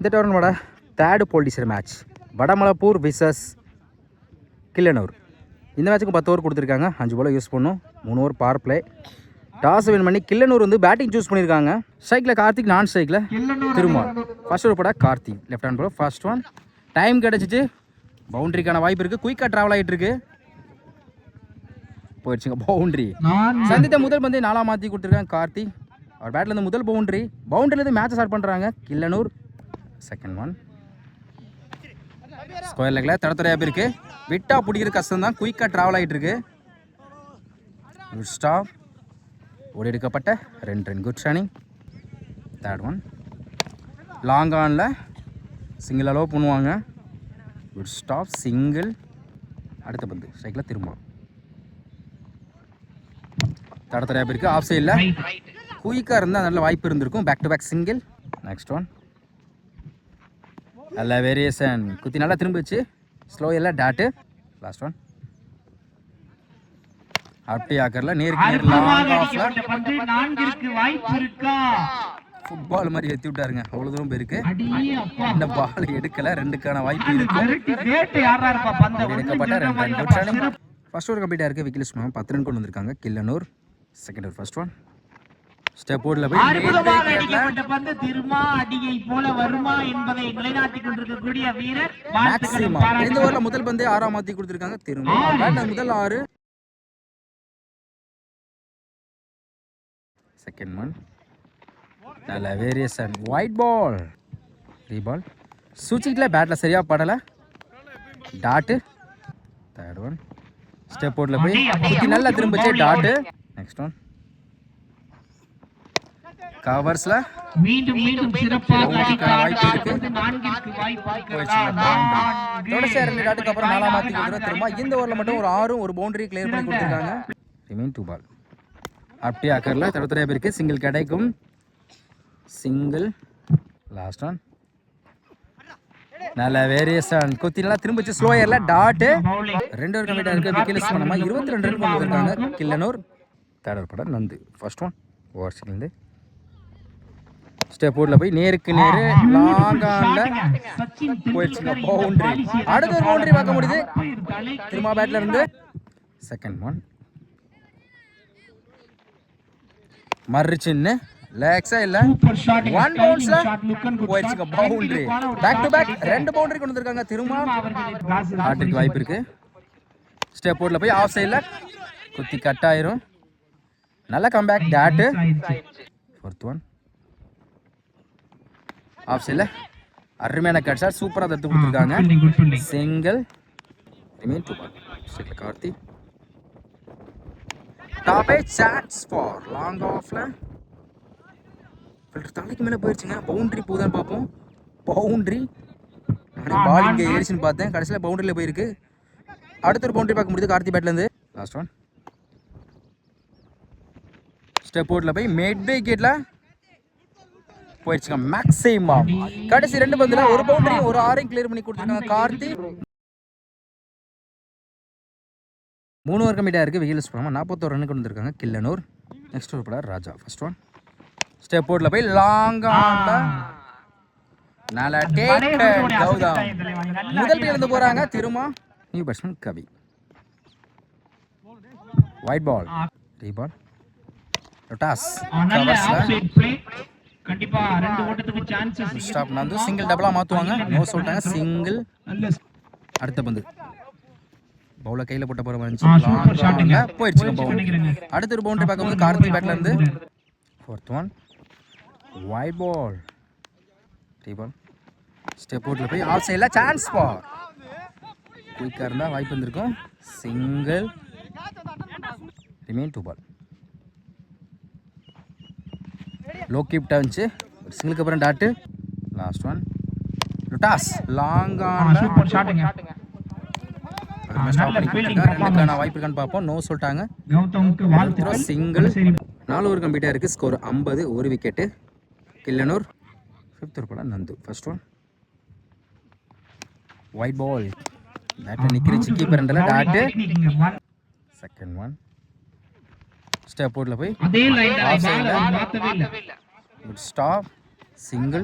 இந்த டோர்னமோட third போல்டிசர் match வடமலப்பூர் versus Killanur. இந்த மேட்ச்சுக்கு 10 ஓவர் கொடுத்துருக்காங்க. 5 பால் யூஸ் பண்ணும், 3 over power play. Toss win பண்ணி கில்லனூர் வந்து பேட்டிங் சூஸ் பண்ணியிருக்காங்க. ஸ்ட்ரைக்கில் கார்த்திக், நான் ஸ்ட்ரைக்கில் திருமால். ஃபர்ஸ்ட் ஓவர் போட Karthik left hand bro. First one time கிடச்சிச்சு, பவுண்டரிக்கான வாய்ப்பு இருக்குது. குயிக்காக ட்ராவல் ஆகிட்டு இருக்கு, போயிடுச்சுங்க பவுண்டரி. சந்தித்த முதல் பந்து 4 மாற்றி கொடுத்துருக்காங்க கார்த்திக். அவர் பேட்லேருந்து முதல் பவுண்டரிலேருந்து மேட்சை ஸ்டார்ட் பண்ணுறாங்க கில்லனூர். செகண்ட் ஒன் ஸ்கொயர் லெக்கில் தடத்துறையாக இருக்கு, விட்டா பிடிக்கிற கஷ்டம் தான். குயிக்காக ட்ராவல் ஆகிட்டு இருக்கு. குட் ஸ்டாப், ஓடி எடுக்கப்பட்ட 2 run. Good running. Third one long ஆனில் சிங்கிள் அலோவ் பண்ணுவாங்க. Good stop, single. அடுத்த பந்து ஸ்ட்ரைக்கில் திரும்ப தடத்துறையாக இருக்கு, ஆஃப் சைடில் குயிக்காக இருந்தால் நல்ல வாய்ப்பு இருந்திருக்கும். Back to back single. Next one நல்ல வேரியேஷன், குத்தி நல்லா திரும்பிச்சு. ஸ்லோ எல்லாம் டாட்டு. லாஸ்ட் ஒன் அப்படி ஆக்கரில் நேருக்கு நேர் லாங் ஆஃப்ல ஃபுட்பால் மாதிரி ஏற்றி விட்டாருங்க. அவ்வளோ தூரம் போயிருக்கு. இந்த பால் எடுக்கல, 2க்கான வாய்ப்பு இருக்கு. எடுக்கப்பட்ட 2 run. Good running. First over கம்ப்ளீட்டாக இருக்குது. விக்கெட் சும்மா 10 ரன் கொண்டு வந்திருக்காங்க Killanur. Second over first one step போர்ட்ல போய் பந்து திருமா அடியை போல வருமா என்பதை நிலைநாட்டிக் கொண்டிருக்கக்கூடிய வீரர் மேக்ஸிமம். இந்த ஓவர்ல முதல் பந்து 6 மாத்தி கொடுத்திருக்காங்க. திருமா முதல் 6. செகண்ட் ஒன் நல்ல வேரியேஷன், ஒயிட் பால், ரீபால். சுவிட்சில் பேட்ல சரியா படல, டாட்டு. தேர்ட் ஒன் ஸ்டெப் போர்ட்ல போய் குத்தி நல்லா திரும்பிச்சு, டாட்டு. நெக்ஸ்ட் ஒன் கவர்ஸ்ல மீண்டும் சிறப்பாக வாய்ப்பு இருக்கு. தொடர்ச்சியா 2 டாட்டுக்கு அப்புறம் 4 மாத்தி கொடுக்குற திரும்ப. இந்த ஓவரில் மட்டும் ஒரு 6 ஒரு பவுண்டரி கிளியர் பண்ணி கொடுத்துருக்காங்க. ரிமைன் 2 பால். அப்படியே ஆக்கரில் தடத்துறையாக இருக்கு, சிங்கிள் கிடைக்கும். சிங்கிள். லாஸ்ட் ஒன் நல்ல வேரியேஷன், குத்தி நல்லா திரும்பிச்சு, ஸ்லோயர்ல டாட்டு. 2 ஓவர் கம்ப்ளீட்டாக இருக்கு. விக்கெட் பண்ணாம 22 ரன் கொண்டு வந்திருக்காங்க கில்லனூர். தேர்ட் ஓவர் பட Nandu. First one over single. Step போர்ட்ல போய் நேருக்கு நேரு லாங் ஆன்ல போயிடுச்சுங்க, பவுண்டரி. அடுத்த ஒரு பவுண்டரி பார்க்க முடியுது திரும்ப பேட்ல இருந்து. செகண்ட் ஒன் மர்ரிச்சின்னு லேக்ஸா இல்ல, 1 பவுன்ஸ்ல போயிடுச்சுங்க, boundary. Back to back 2 boundary கொண்டு வந்திருக்காங்க திரும்ப. ஆட்டுக்கு வாய்ப்பு இருக்கு. ஸ்டெப் போர்ட்ல போய் ஆஃப் சைட்ல குத்தி கட் ஆயிரும். நல்ல comeback, dot. Fourth one off சைடில் அருமையான கட் ஷாட், சூப்பராக தடுத்து கொடுத்துருக்காங்க. சிங்கிள். Remain 2 ball. ஸ்ட்ரைக்கில் Karthi. Top a chance for long ஆஃப்ல ஃபில்டர் தலைக்கு மேலே போயிடுச்சுங்க. பவுண்டரி போதான் பார்ப்போம். பவுண்டரி. பால் இங்கே ஏறிச்சுன்னு பார்த்தேன், கடைசியில் பவுண்டரியில் போயிருக்கு. அடுத்த ஒரு பவுண்டரி பார்க்க முடியுது கார்த்தி பேட்லேருந்து. லாஸ்ட் ஒன் ஸ்டெப் போர்ட்ல போய் மேட் பை கேட்ல போயிடுச்சுங்க, மேக்ஸிமம். கடைசி 2 பந்துல ஒரு பவுண்டரி ஒரு 6 கிளியர் பண்ணி கொடுத்துருக்காங்க கார்த்தி. 3 ஓவர் கம்ப்ளீட்டாக இருக்குது. விக்கெட் பண்ணாமல் 41 ரன் கொண்டு வந்திருக்காங்க கில்லனூர். நெக்ஸ்ட் ஓவர் போட ராஜா. ஃபர்ஸ்ட் ஒன் ஸ்டெப் போர்ட்ல போய் லாங் ஆன்ல நல்லா டேக் கௌதம் முதல் இருந்து போறாங்க திரும்ப. New batsman Kavi. White ball, reball, toss. கண்டிப்பா 2 ஓட்டத்துக்கு சான்சஸ். ஸ்டாப் நந்து சிங்கிள் டபுளா மாத்துவாங்க. நோ சொல்லிட்டாங்க, சிங்கிள். அடுத்த பந்து பவுல கையில போட்ட போற மாதிரி போயிடுச்சு, பவுண்டரி. அடுத்த ஒரு பவுண்டரி பார்க்கும்போது கார்த்தி பேட்ல இருந்து. Fourth one wide ball, reball. Step அவுட்ல போய் ஆஃப் சைடில் சான்ஸ் ஃபார். குயிக்காக இருந்தால் வாய்ப்பு இருந்திருக்கும். Single. Remain 2 ball. Low keep turns, சிங்கிளுக்கு அப்புறம் dot. Last one toss long on. Super ஷாட்டுங்க. ரெண்டுக்கான வாய்ப்பு இருக்கான்னு பார்ப்போம். நோ சொல்லிட்டாங்க. சிங்கிள். 4 ஓவர் கம்ப்ளீட்டாக இருக்குது. Score 50, 1 wicket Killanur. 5th over போட நந்து. ஃபர்ஸ்ட் ஒன் ஒயிட் பால், பேட்டில் நிற்கிறிச்சு கீப்பர் ரெண்டில் டாட்டு. செகண்ட் ஒன் ஸ்டெப் போர்டில் போய் good stop, single.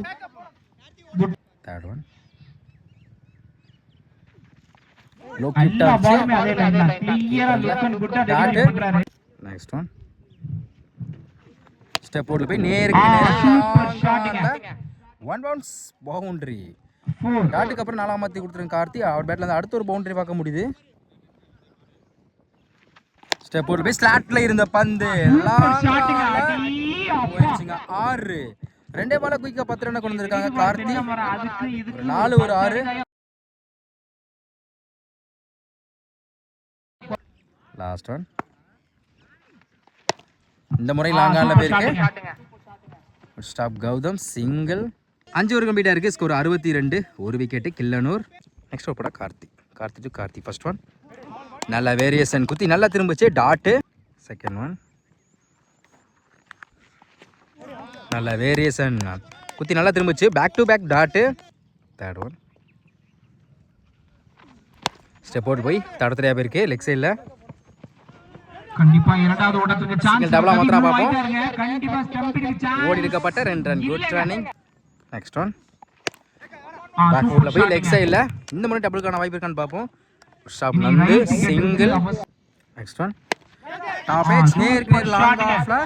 Third one low கிட்ட நெக்ஸ்ட் ஒன் ஸ்டெப் போர்ட்ல போய் நேருக்கு நேரா ஒன் பவுன்ஸ் பவுண்டரி. டாட்டுக்கு அப்புறம் 4ஆம் மாத்தி கொடுத்துருங்க கார்த்தி. அவர் பேட்ல இருந்து அடுத்த ஒரு பவுண்டரி பார்க்க முடியுது. ஸ்டெப் போர்ட்ல போய் ஸ்லாட்ல இருந்த பந்து போயிடுச்சுங்க. 6 2 பால குயிக்கா 10 ரன் கொண்டு வந்திருக்காங்க கார்த்தி. 4 ஒரு 6. லாஸ்ட் ஒன் இந்த முறை லாங்கான்ல போயிருக்கு. Stop Gautham single. 5 ஓவர் கம்ப்ளீட்டா இருக்கு. ஸ்கோர் 62. ஒரு விக்கெட் கில்லனூர். நெக்ஸ்ட் ஓவர் போட கார்த்தி ஃபர்ஸ்ட் ஒன் நல்ல வேரியேஷன் குத்தி நல்லா திரும்பிச்சு டாட். செகண்ட் ஒன் நல்ல வேரியேஷன் குத்தி நல்லா திரும்பிச்சு back to back dot. Third one step out போய் தடத்தறையா போயிருக்கு லெக் சைடுல. கண்டிப்பா இரண்டாவது ஓட்டத்துக்கு சான்ஸ் டபுளா மாத்திரா பாப்போம். கண்டிப்பா ஸ்டம்பிங் சான்ஸ் ஓடி எடுக்கப்பட்ட 2 run good running. Next one back ஃபுட்ல போய் லெக் சைடுல இந்த முறை டபுள்கான வாய்ப்பு இருக்கான்னு பாப்போம். Stop Nandu single. Next one tap edge நேருக்கு நேர் லாங் ஆஃப்ல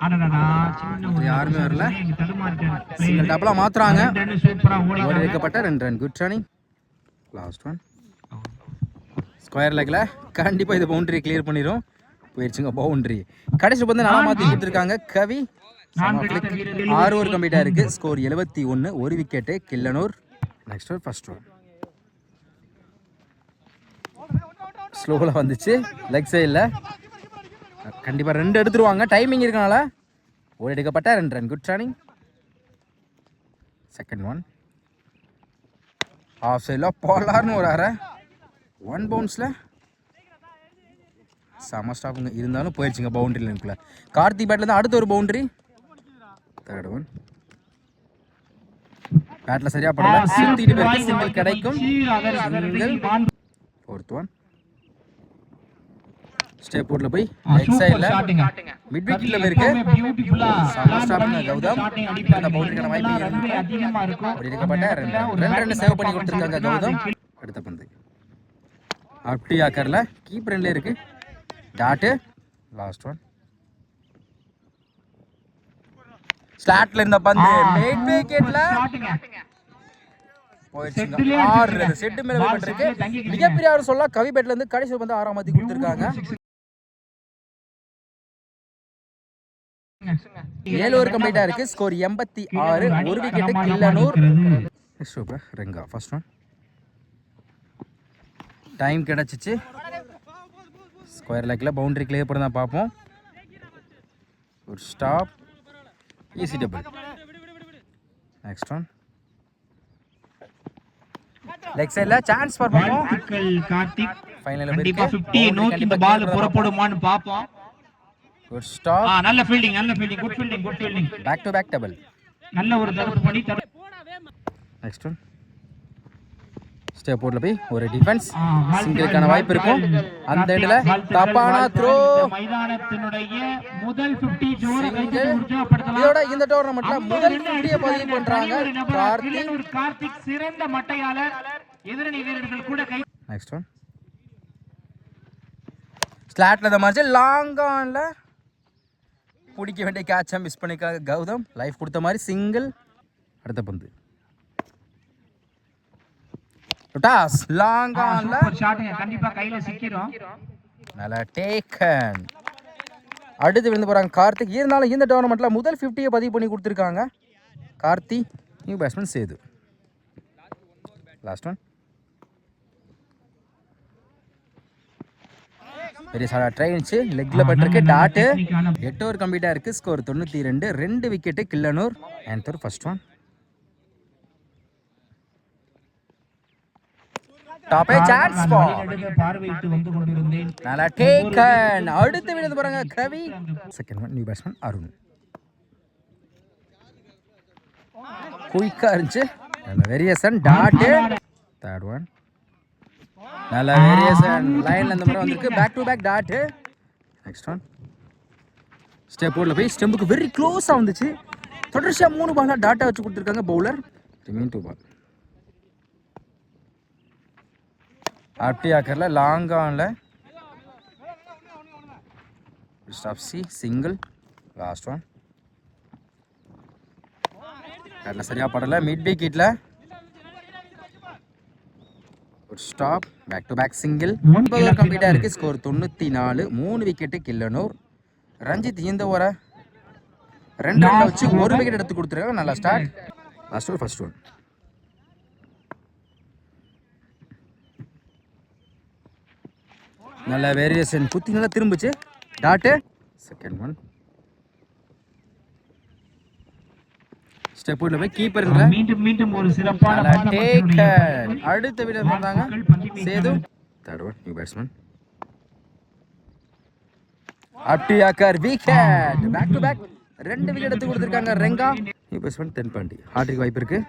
அடடடா சின்ன யாருமே வரல. சிங்கிள் டபுளா மாத்துறாங்க. ஓடி எடுக்கப்பட்ட 2 run good running. Last one square லெக்ல கண்டிப்பா இது பவுண்டரி கிளியர் பண்ணிரும். போயிடுச்சுங்க பவுண்டரி. கடைசி வந்து நல்லா மாத்தி கொடுத்துருக்காங்க கவி. 6 ஓவர் கம்ப்ளீட்டா இருக்கு. ஸ்கோர் 71. ஒரு wicket Killanur. Next over first one ஸ்லோல வந்துச்சு லெக் சைடுல. கண்டிப்பா 2 எடுத்துருவாங்க டைமிங் இருக்கனால. ஓடி எடுக்கப்பட்ட 2 run good running. Second one off சைடுல போலார்னு ஒரு அரை 1 பவுன்ஸ்ல செம ஸ்டாப்புங்க. இருந்தாலும் போயிடுச்சுங்க பவுண்டரி லைனுக்குள்ள. கார்த்தி பேட்ல இருந்து அடுத்த ஒரு பவுண்டரி. தேர்ட் ஒன் பேட்ல சரியா படல சுத்திட்டு போயிருக்கு. சிங்கிள் கிடைக்கும். சிங்கிள். ஃபோர்த் ஒன் ஸ்டெப் போர்ட்ல போய் லெக் சைடுல மிட் விக்கெட்ல போயிருக்கு. செம ஸ்டாப்புங்க கௌதம். அந்த பவுண்டரிக்கான வாய்ப்பு அதிகமா இருக்கும். ஒரு எடுக்கப்பட்ட 2 ரன் சேவ் பண்ணி கொடுத்திருக்காங்க கௌதம். அடுத்த பந்து அப்படி ஆக்கர்ல கீப்பர் எண்ட்ல இருக்கு டாட். லாஸ்ட் ஒன் ஸ்லாட்ல இருந்த பந்து மிட் விக்கெட்ல போயிடுச்சுங்க. 6 ரன் செட் மேல விட்டுருக்கு. மிகப்பெரிய ஆறு சொல்ல கவி பேட்ல இருந்து கடைசி வந்து 6ஆம் மாத்தி கொடுத்திருக்காங்க. 7 ஓவர் கம்ப்ளீட்டா இருக்கு. ஸ்கோர் 86. ஒரு wicket Killanur. Super Renga first one time கிடைச்சிச்சு. ஸ்கொயர் லெக்ல பவுண்டரி கிளியர் பண்ண தான் பார்ப்போம். ஒரு stop easy double. Next one leg சைடுல சான்ஸ் ஃபார் பாப்போம். கார்த்திக் ஃபைனல்ல கண்டிப்பா 50 நோக்கி இந்த பால் புறப்படுமான்னு பாப்போம். Good stop. நல்ல fielding good fielding back to back double. நல்ல ஒரு தடுப்பு பண்ணி. நெக்ஸ்ட் ஒன் ஸ்டெப் போர்ட்ல போய் ஒரு டிஃபென்ஸ் சிங்கிளுக்கான வாய்ப்பு இருக்கும். அந்த இடத்துல தப்பான த்ரோ. மைதானத்தினுடைய முதல் 50 ஜோர இதோட இந்த டோர்னமெண்ட்ல முதல் 50 பதிவு பண்றாங்க கார்த்திக். சிறந்த மட்டையாளர். எதிரணி வீரர்கள் கூட கை. நெக்ஸ்ட் ஒன் ஸ்லாட்ல த மாதிரி லாங் ஆன்ல பிடிக்க வேண்டிய கேட்சை மிஸ் பண்ணிருக்காங்க கௌதம். லைஃப் கொடுத்த மாதிரி சிங்கிள். அடுத்த பந்து டாஸ் லாங் ஆன்ல ஷாட்ங்க கண்டிப்பா கையில சிக்கிரும். நல்ல டேக்கன். அடுத்து விழுந்து போறாங்க கார்த்திக். இருந்தாலும் இந்த டோர்னமெண்ட்ல முதல் 50 பதிவு பண்ணி கொடுத்துருக்காங்க Karthi. New batsman Sethu. Last one பெரிய சாரா ட்ரைன்ச்சு லெக்ல பட்டிருக்கு டாட். 8 ஓவர் கம்ப்ளீட்டா இருக்கு. ஸ்கோர் 92. 2 விக்கெட் கில்லனூர். ஆன்சர் first one top chance for பார்வையிட்டு வந்து கொண்டிருந்தேன். நல்ல டேக்கன். அடுத்து விழுந்து போறாங்க Kavi. Second one new batsman Arun. குயிக்கா இருந்துச்சு. நல்ல வேரியேஷன் டாட். தேர்ட் ஒன் நல்ல வேரியேஷன் லைன்ல இந்த முறை வந்திருக்கு. Back to back dot. Next one step போர்ட்ல போய் ஸ்டெம்புக்கு வெரி க்ளோஸா வந்துச்சு. தொடர்ச்சியா 3 பாலா டாட்டா வச்சு கொடுத்துருக்காங்க பவுலர். Remain 2 ball. அப்படி ஆக்கரில் லாங் ஆனில் ஸ்டாப் சி சிங்கிள் லாஸ்ட் ஒன். பேட்டில் சரியாக படலை. மிட் விக்கெட்டில் ஒரு stop. Back to back single. 9 கம்ப்ளீட்டாக இருக்குது. ஸ்கோர் 94. 3 விக்கெட்டு கில்லனூர். ரஞ்சித் இந்த ஓவரை 2 ரன்ல வச்சு 1 விக்கெட் எடுத்து கொடுத்துருக்காங்க. நல்லா start. Last over first one. நல்ல வேரியேஷன் குத்தி நல்லா திரும்பிச்சு. Dot second one. ஸ்டெப் உள்ள போய் கீப்பர்ன்ற மீண்டும் ஒரு சிறப்பான டேக்கன். அடுத்த விக்கெட் வந்தாங்க Sethu. Third one new batsman. அப்டியாக்கர் wicket. Back to back 2 wicket எடுத்து கொடுத்துருக்காங்க. Renga new batsman Thenpandi. Hattrick வாய்ப்பு இருக்கு.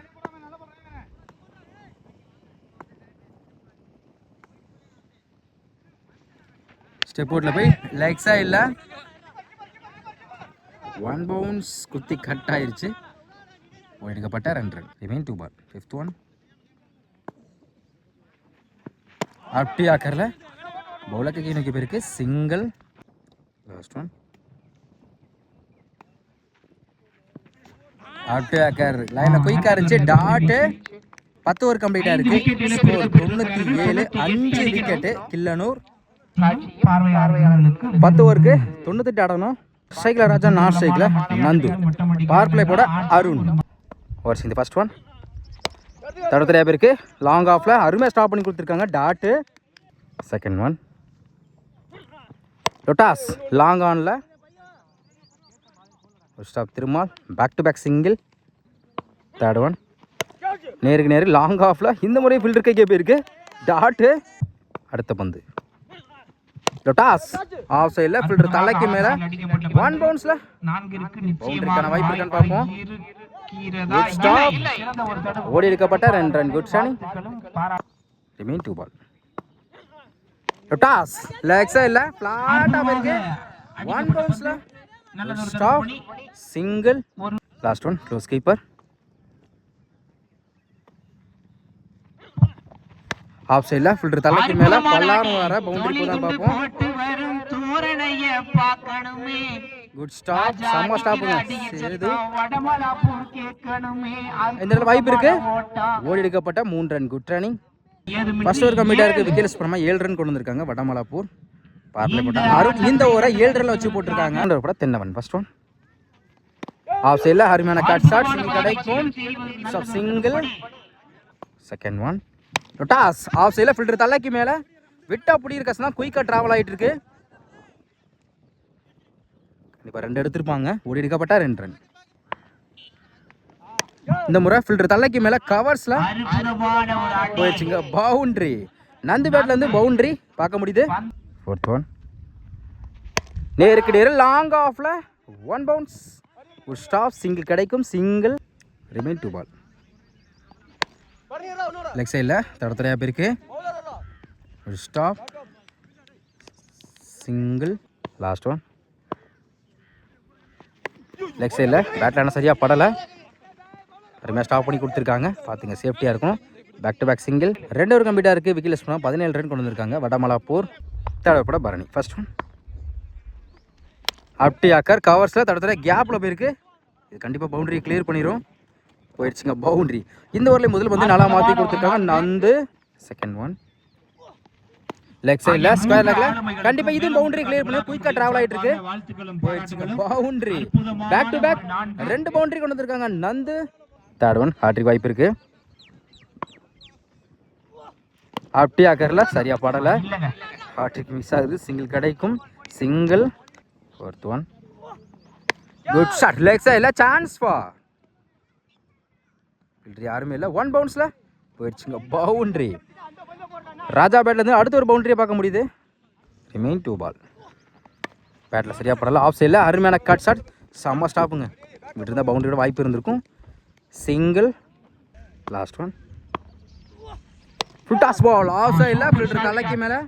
ஸ்டெப் அவுட்ல போய் லெக்ஸா இல்ல. 1 பவுன்ஸ் குத்தி கட் ஆயிருச்சு. எடுக்கப்பட்ட 2 run. Remain 2 ball. Fifth one. அப்டியாக்கர்ல பவுலருக்கு கீழே நோக்கி போயிருக்கு. Single last one. அப்டியாக்கர் லைன்ல குயிக்கா இருந்துச்சு. டாட் 10 ஓவர் கம்ப்ளீட்டா இருக்கு. ஸ்கோர் 97. 5 விக்கெட் கில்லனூர். 10 ஓவருக்கு 98 ஆடணும். ஸ்ட்ரைக்ல ராஜா, நான் ஸ்ட்ரைக்ல நந்து. பவர் பிளே போட அருண். ஓவர்ஸ் இந்த ஃபர்ஸ்ட் ஒன். தடத்தரையா பேருக்கு லாங் ஆஃப்ல அருமையாக ஸ்டாப் பண்ணி கொடுத்துருக்காங்க. Dot second one. லொட்டாஸ் லாங் ஆன்ல ஒரு stop. Thirumal back to back single. Third one. நேருக்கு நேரு லாங் ஆஃப்ல இந்த முறை ஃபீல்டர் கைக்கே போயிருக்கு. டாட்டு அடுத்த பந்து. லொட்டாஸ் ஆஃப் சைடில் ஃபில்டர் தலைக்கு மேல 1 பவுன்ஸ்ல பவுண்டரிக்கான வாய்ப்பு இருக்கான்னு பார்ப்போம். ஓடி எடுக்கப்பட்ட 2 ரன். குட் ஷானி. Remain 2 ball. லொட்டாஸ் லெக் சைடுல ஃபிளாட்டா போயிருக்கு. 1 பவுன்ஸ்ல stop single last one. Close keeper. Off சைடுல ஃபில்டர் தலைக்கு மேல பல்லாரம் வர பவுண்டரி போதான் பார்ப்போம். Good stop. செம்ம ஸ்டாப்புங்க. சேது இந்த வாய்ப்பு இருக்கு. ஓடி எடுக்கப்பட்ட 3 run. Good running. First over கம்ப்ளீட்டா இருக்கு. விக்கெட் சுப்ரமா 7 ரன் கொண்டு வந்திருக்காங்க வடமலாப்பூர். பார்ப்ளே போட்ட அருண் இந்த ஓவரை 7 ரன்ல வச்சு போட்டுருக்காங்க. அந்த over Thennavan first one. Off சைடுல அருமையான கட் ஷாட். சிங்கிள் கிடைக்கும். Single second one. லொட்டாஸ் ஆஃப் சைடில் ஃபில்டர் தலைக்கு மேலே விட்டா புடி இருக்கா குயிக்காக ட்ராவல் ஆகிட்டு இருக்கு. கண்டிப்பாக 2 எடுத்திருப்பாங்க. ஓடி எடுக்கப்பட்டா 2 ரன். இந்த முறை ஃபில்டர் தலைக்கு மேலே கவர்ஸ்ல போயிடுச்சுங்க. பவுண்டரி. நந்து பேட்ல இருந்து பவுண்டரி பார்க்க முடியுது. Fourth one. நேருக்கு நேரு லாங் ஆஃப்ல 1 பவுன்ஸ். ஒரு ஸ்டாப் சிங்கிள் கிடைக்கும். சிங்கிள். ரிமைன் 2 பால். லெக் சைடில் தடத்தரையா போயிருக்கு. ஒரு stop single last one. Leg சைடில் பேட்லான சரியாக படலை. அருமையாக ஸ்டாப் பண்ணி கொடுத்துருக்காங்க. பார்த்துங்க சேஃப்டியாக இருக்கும். Back to back single. 2 over கம்ப்ளீட்டாக இருக்குது. விக்கெட் லெஸ் பண்ணால் 17 ரன் கொண்டு வந்திருக்காங்க வடமலாப்பூர். தேவைப்பட பரணி ஃபர்ஸ்ட் ஒன். அப்டியாக்கர் கவர்ஸில் தடத்தரை கேப்பில் போயிருக்கு. இது கண்டிப்பாக பவுண்டரி கிளியர் பண்ணிடும். போயிடுச்சுங்க பவுண்டரி. இந்த ஓவரில் முதல்ல வந்து நல்லா மாற்றி கொடுத்துருக்காங்க. Nandu second one. லெக் சைடில் ஸ்கொயர் லெக்ல கண்டிப்பாக இதுவும் பவுண்டரி கிளியர் பண்ணி குயிக்காக ட்ராவல் ஆகிட்டு இருக்கு. போயிடுச்சுங்க boundary. Back to back 2 boundary கொண்டு வந்திருக்காங்க நந்து. Third one. ஹாட்ரிக் வாய்ப்பு இருக்கு. அப்டியாக்கர்ல சரியா படலை. ஹாட்ரிக் மிஸ் ஆகுது. சிங்கிள் கிடைக்கும். Single. Fourth one. Good shot. Leg சைடில் சான்ஸ் ஃபார் யாருமே இல்லை. 1 பவுன்ஸ்ல போயிடுச்சுங்க பவுண்டரி. ராஜா பேட்ல இருந்து அடுத்த ஒரு பவுண்டரியை பார்க்க முடியுது. ரிமைன் 2 பால். பேட்டில் சரியாக படல. ஆஃப் சைடில் அருமையான கட் ஷாட். செம்ம ஸ்டாப்புங்க. விட்டு இருந்தால் பவுண்டரியோட வாய்ப்பு இருந்திருக்கும். Single last one. Full toss ball off சைடில் ஃபில்டர் தலைக்கு மேலே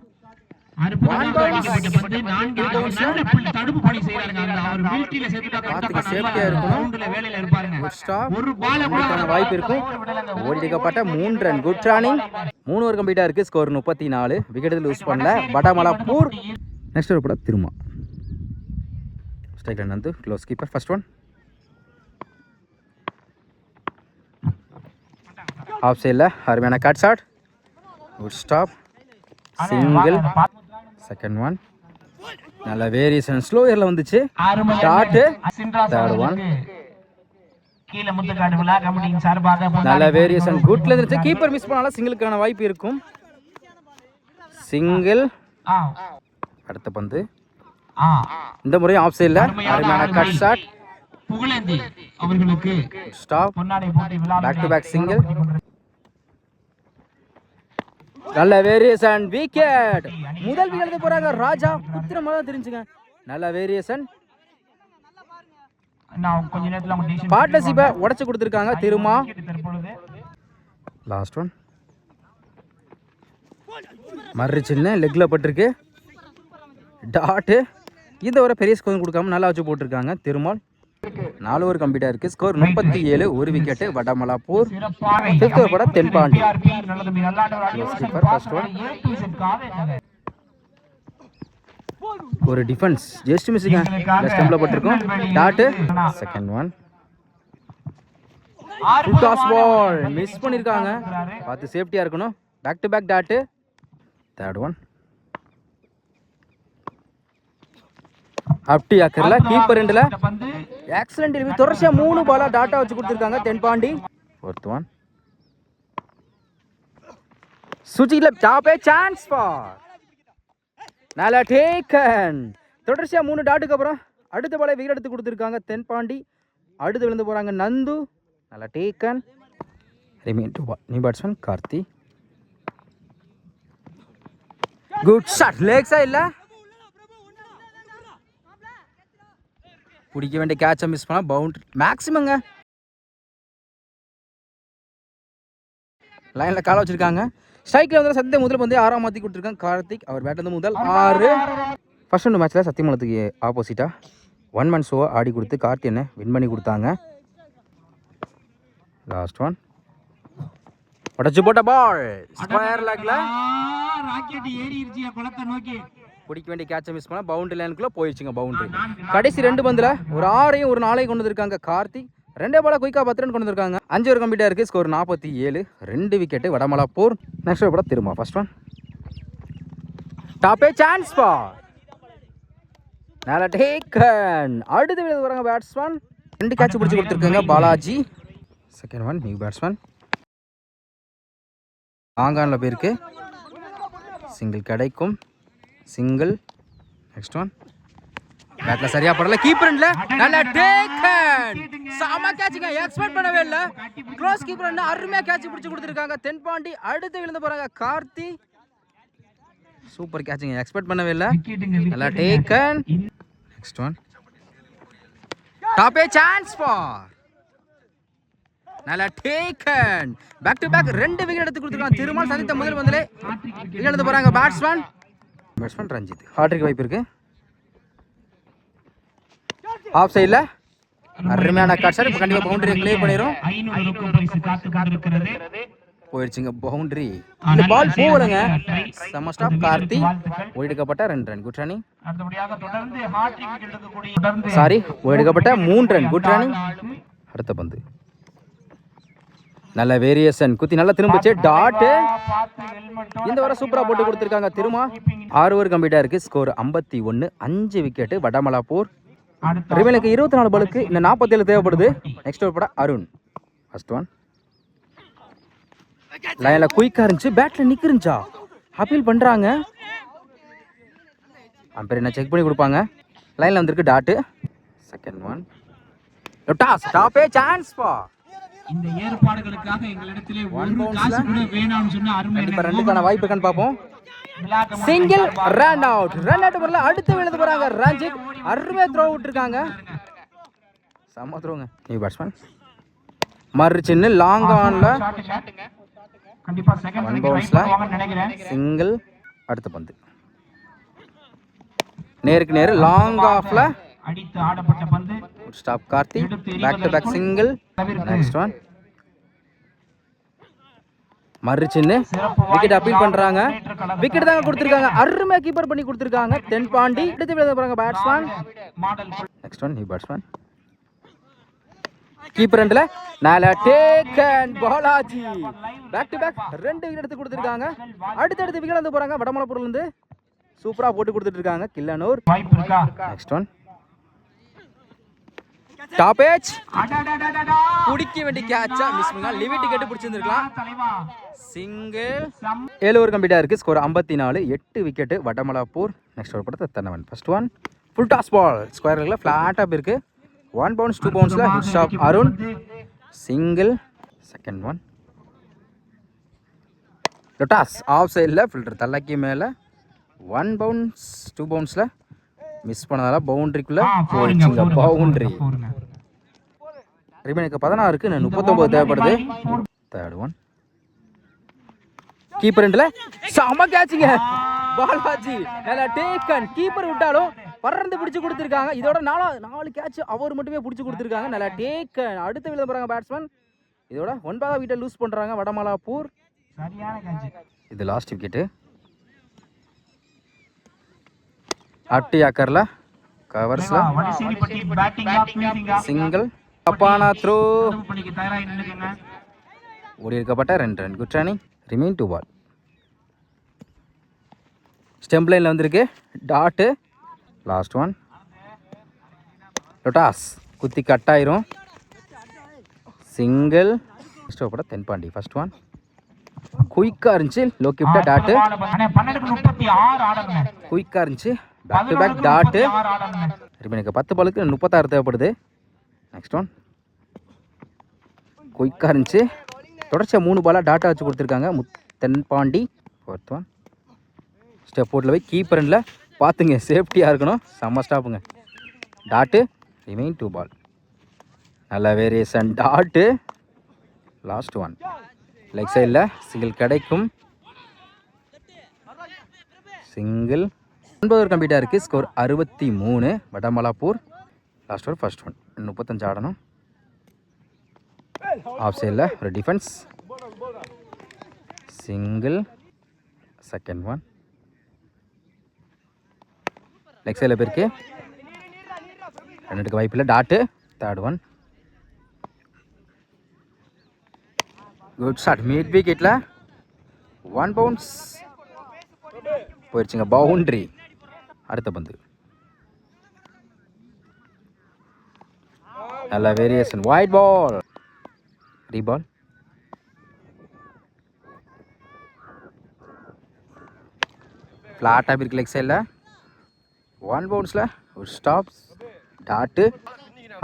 வாய்ப்பு இருக்கும். ஓடி எடுக்கப்பட்ட 3 ரன். Good running. 3 ஓவர் கம்ப்ளீட்டாக இருக்குது. ஸ்கோர் 34. விக்கெட் லூஸ் பண்ணல வடமலாப்பூர். நெக்ஸ்ட் ஓவர் கூட திருமா ஸ்ட்ரைக் ரன் வந்து close keeper. First one off சைடில் அருமையான cut shot. Good stop. Single. Second one நல்ல வேரியேஷன் ஸ்லோ ஏரில் வந்துச்சு. டாட்டு. தேர்ட் ஒன் நல்ல வேரியேஷன் குட்ல இருந்துச்சு. கீப்பர் மிஸ் பண்ணாலும் சிங்கிளுக்கான வாய்ப்பு இருக்கும். சிங்கிள். அடுத்த பந்து இந்த முறை ஆஃப் சைடில் அருமையான cut shot. Stop. Back to back single. நல்ல வேரியேஷன் விக்கெட். முதல் விக்கெட் போறாங்க ராஜா. குத்திரமா தான் தெரிஞ்சுங்க. நல்ல வேரியேஷன். பார்ட்னர்ஷிப்பை உடைச்சு கொடுத்துருக்காங்க திருமா. லாஸ்ட் ஒன் மர்ரி சின்ன லெக்ல பட்டிருக்கு. டாட்டு. இந்த ஒரு பெரிய ஸ்கோர் கொடுக்காம நல்லா வச்சு போட்டிருக்காங்க திருமால். 4 ஓவர் கம்ப்ளீட்டாக இருக்குது. ஸ்கோர் 37. ஒரு விக்கெட்டு வடமலாப்பூர். ஃபிஃப்த் ஓவர் கூட தென்பாண்டி. ஒரு டிஃபென்ஸ் ஜஸ்ட் மிஸ்ஸிங்க. ஸ்டெம்பில் போட்டிருக்கோம். Dot. Second one toss ball miss பண்ணியிருக்காங்க. பார்த்து சேஃப்டியாக இருக்கணும். Back to back dot. Third one அப்படி ஆக்கர்ல கீப்பர் எண்டில் எக்ஸலண்ட் டெலிவரி. தொடர்ச்சியாக 3 பாலா டாட்டா வச்சு கொடுத்துருக்காங்க தென்பாண்டி. ஃபோர்த் ஒன் சுஜில டாப்பே சான்ஸ் ஃபார் நல்லா டேக்கன். தொடர்ச்சியாக 3 டாட்டுக்கு அப்புறம் அடுத்த பாலை விக்கெட் எடுத்து கொடுத்துருக்காங்க தென்பாண்டி. அடுத்து விழுந்து போகிறாங்க நந்து. நல்லா taken. Remain two ball. New batsman Karthi. Good shot. லேக்ஸா இல்லை பிடிக்க வேண்டிய கேட்சை மிஸ் பண்ணால் பவுண்டரி மேக்ஸிமங்க. லைனில் காலை வச்சுருக்காங்க. ஸ்ட்ரைக்கில் வந்து சத்தியம் முதல் வந்து 6ஆம் மாற்றி கொடுத்துருக்காங்க கார்த்திக். அவர் பேட் வந்து முதல் 6. ஃபர்ஸ்ட் 2 மேட்ச்சில் சத்தியமலத்துக்கு ஆப்போசிட்டாக 1 man ஷோவை ஆடி கொடுத்து கார்த்தி என்ன வின் பண்ணி கொடுத்தாங்க. லாஸ்ட் ஒன் உடச்சு போட்ட பால் ஸ்கொயர் லெக்ல பிடிக்க வேண்டிய கேட்சை மிஸ் பண்ணால் பவுண்டரி லைனுக்குள்ளே போயிடுச்சுங்க. பவுண்டரி. கடைசி 2 பந்தில் ஒரு 6ஐயும் ஒரு 4ஐயும் கொண்டு வந்திருக்காங்க கார்த்திக். 2 பாலா குயிக்காக 10 ரன் கொண்டு வந்திருக்காங்க. 5 ஓவர் கம்ப்ளீட்டாக இருக்குது. Score 47. 2 wicket Vadamalapur. Next over கூட திரும்ப ஃபர்ஸ்ட் ஒன் டாப்பே சான்ஸ் பார் நல்லா டேக்கன். அடுத்த விழுந்து வராங்க பேட்ஸ்மேன். 2 கேட்ச் பிடிச்சி கொடுத்துருக்காங்க Balaji. Second one new batsman ஆங்கானில் போயிருக்கு. சிங்கிள் கிடைக்கும். சிங்கிள். நெக்ஸ்ட் ஒன் பேட்ல சரியா படல. கீப்பர்ல நல்ல டேக்கன். சாமா கேட்ச்ங்க. எக்ஸ்பெக்ட் பண்ணவே இல்ல. க்ளோஸ் கீப்பர் அருமையா கேட்ச் பிடிச்சு கொடுத்துருக்காங்க தென்பாண்டி. அடுத்து விழுந்து போறாங்க கார்த்தி. சூப்பர் கேட்ச்ங்க. எக்ஸ்பெக்ட் பண்ணவே இல்ல. நல்ல டேக்கன். நெக்ஸ்ட் ஒன் டாப்பே சான்ஸ் ஃபார் நல்ல taken. Back to back 2 wicket எடுத்து கொடுத்துருக்காங்க திருமால். சந்தித்த முதல் பந்திலே விக்கெட் எடுத்து போறாங்க பேட்ஸ்மேன் ரஞ்சித். ஹாட்ரிக் வாய்ப்பு இருக்கு. ஆஃப் சைடில் அருமையான கட் ஷாட். இப்போ கண்டிப்பாக பவுண்டரி கிளியர் பண்ணிரும். போயிடுச்சுங்க பவுண்டரி. இந்த பால் போகலங்க. செம ஸ்டாப் கார்த்தி. ஓடிக்கப்பட்ட 2 ரன். Good running. சாரி ஓடிக்கப்பட்ட 3 ரன். Good running. அடுத்த பந்து நல்ல வேரியேஷன் குத்தி நல்லா திரும்பிச்சு. டாட்டு. இந்த வர சூப்பரா போட்டு கொடுத்துருக்காங்க திருமா. 6 ஓவர் கம்ப்ளீட்டாக இருக்குது. ஸ்கோர் 51. 5 விக்கெட்டு வடமலாப்பூர். ரிமைனுக்கு 24 பாலுக்கு இந்த 47 தேவைப்படுது. நெக்ஸ்ட் ஓவர் பட அருண். ஃபர்ஸ்ட் ஒன் லைனில் குயிக்காக இருந்துச்சு. பேட்டில் நிற்கிருந்துச்சா அப்பீல் பண்ணுறாங்க. அம்பேர் என்ன செக் பண்ணி கொடுப்பாங்க. லைனில் வந்திருக்கு டாட்டு. செகண்ட் ஒன் டாஸ் டாப்பே சான்ஸ் பா. இந்த ஏற்பாடுகளுக்காக எங்களிடத்திலே ஒரு காசு கூட வேணாம்னு சொன்ன அருமை. இப்ப 2க்கான வாய்ப்பு இருக்கான்னு பாப்போம். Single run out. Run out வரல. அடுத்து விழுந்து போறாங்க ரஞ்சித். அருமையா த்ரோ விட்டுருக்காங்க. செம்ம த்ரோங்க. நியூ பேட்ஸ்மேன் மர்ரி சின்ன லாங் ஆன்ல கண்டிப்பா செகண்ட் போவாங்கன்னு நினைக்கிறேன். சிங்கிள். அடுத்த பந்து நேருக்கு நேர் லாங் ஆஃப்ல அடித்து ஆடப்பட்ட பந்து. Stop Karthi. Back to back single. Next one மறுச்சின்னு விக்கெட் அப்பீல் பண்றாங்க. விக்கெட் தாங்க கொடுத்துருக்காங்க. அருமையா கீப்பர் பண்ணி கொடுத்துருக்காங்க தென்பாண்டி. அடுத்து விளையாட போறாங்க batsman. Next one new batsman. Keeper ரெண்டுல நால taken Balaji back to back 2 wicket எடுத்து கொடுத்துருக்காங்க. அடுத்தடுத்து விக்கெட் வந்து போறாங்க வடமலைப்பூர்ல இருந்து. சூப்பரா போட்டு கொடுத்துட்டு இருக்காங்க Killanur. Next one tap age குடிக்க வேண்டிய கேட்சா மிஸ் பண்ணா. லிமிட் கேட்டு பிடிச்சிருந்திருக்கலாம். சிங்கிள் 7 ஓவர் கம்ப்ளீட்டா இருக்கு. Score 54. 8 wicket Vadamalapur. Next over படத்தை Thannavan. First one full toss ball ஸ்கொயர்ல ஃபிளாட்டா இருக்கு. 1 bounce 2 bounceல hit Arun single. Second one லொட்டாஸ் ஆஃப் சைடில் ஃபில்டர் தள்ளக்கி மேலே 1 bounce 2 bounceல மிஸ் பண்ணதால பவுண்டரிக்குள்ள போயிடுச்சுங்க. பவுண்டரி ரிமைனுக்கு 16 இருக்கு. 39 தேவைப்படுது. தேர்ட் ஒன் கீப்பர் ரெண்டுல செம கேட்சிங்க பாலாஜி. நல்லா டேக்கன் கீப்பர் விட்டாலும் பறந்து பிடிச்சு கொடுத்துருக்காங்க. இதோட 4 கேட்ச் அவர் மட்டுமே பிடிச்சு கொடுத்துருக்காங்க. நல்லா டேக்கன். அடுத்த விளையாட போறாங்க பேட்ஸ்மேன். இதோட 9வது விக்கெட்டை லூஸ் பண்றாங்க வடமலாப்பூர். இது லாஸ்ட் விக்கெட்டு. அட்டி அக்கர்ல கவர்ஸ்ல சிங்கிள் அப்பானா த்ரோ ஓடி இருக்கப்பட்ட 2 run. Good running. Remain 2 ball. Stump லைனில் வந்திருக்கு டாட்டு. லாஸ்ட் ஒன் லொட்டாஸ் குத்தி கட் ஆயிரும். Single. Next over Thenpandi. First one குயிக்காக இருந்துச்சு. லோ கிப்டா டாட்டு. குயிக்காக இருந்துச்சு. Back to back dot. ரிமைனுக்கு 10 பாலுக்கு 36 தேவைப்படுது. நெக்ஸ்ட் ஒன் குயிக்காக இருந்துச்சு. தொடர்ச்சியாக 3 பாலாக டாட்டா வச்சு கொடுத்துருக்காங்க தென்பாண்டி. ஃபோர்த் ஒன் ஸ்டெப் போர்ட்டில் போய் கீப்பர் ரெண்டில் பார்த்துங்க சேஃப்டியாக இருக்கணும். செம்ம ஸ்டாப்புங்க டாட்டு. Remain 2 ball. நல்ல variation dot. Last one leg சைடில் சிங்கிள் கிடைக்கும். சிங்கிள். 9 ஓவர் கம்ப்ளீட்டாக இருக்குது. Score 63 Vadamalapur. Last over first one 35 ஆடணும். ஆஃப் சைடில் ஒரு defence. Single. Second one leg சைடில் போயிருக்கு. 2க்கு வாய்ப்பில்லை dot. Third one good shot mid விக்கெட்டில் 1 bounce போயிடுச்சுங்க. பவுண்டரி. அடுத்த பந்து நல்ல வேரியேஷன் ஒயிட் பால். ரீபால். ஃப்ளாட்டாக இருக்கு லெக் சைடில். 1 bounceல ஒரு ஸ்டாப் டாட்டு.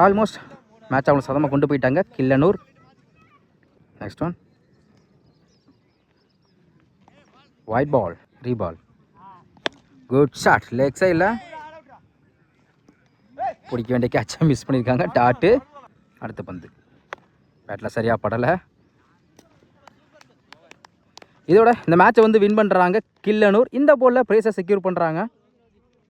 ஆல்மோஸ்ட் மேட்ச் அவங்க சதமாக கொண்டு போயிட்டாங்க Killanur. Next one wide ball. ரீபால். Good shot leg சைடில் பிடிக்க வேண்டிய கேட்சை மிஸ் பண்ணியிருக்காங்க டாட்டு. அடுத்த பந்து பேட்டில் சரியாக படலை. இதோட இந்த மேட்சை வந்து வின் பண்ணுறாங்க கில்லனூர். இந்த போலில் ப்ரைஸை செக்யூர் பண்ணுறாங்க.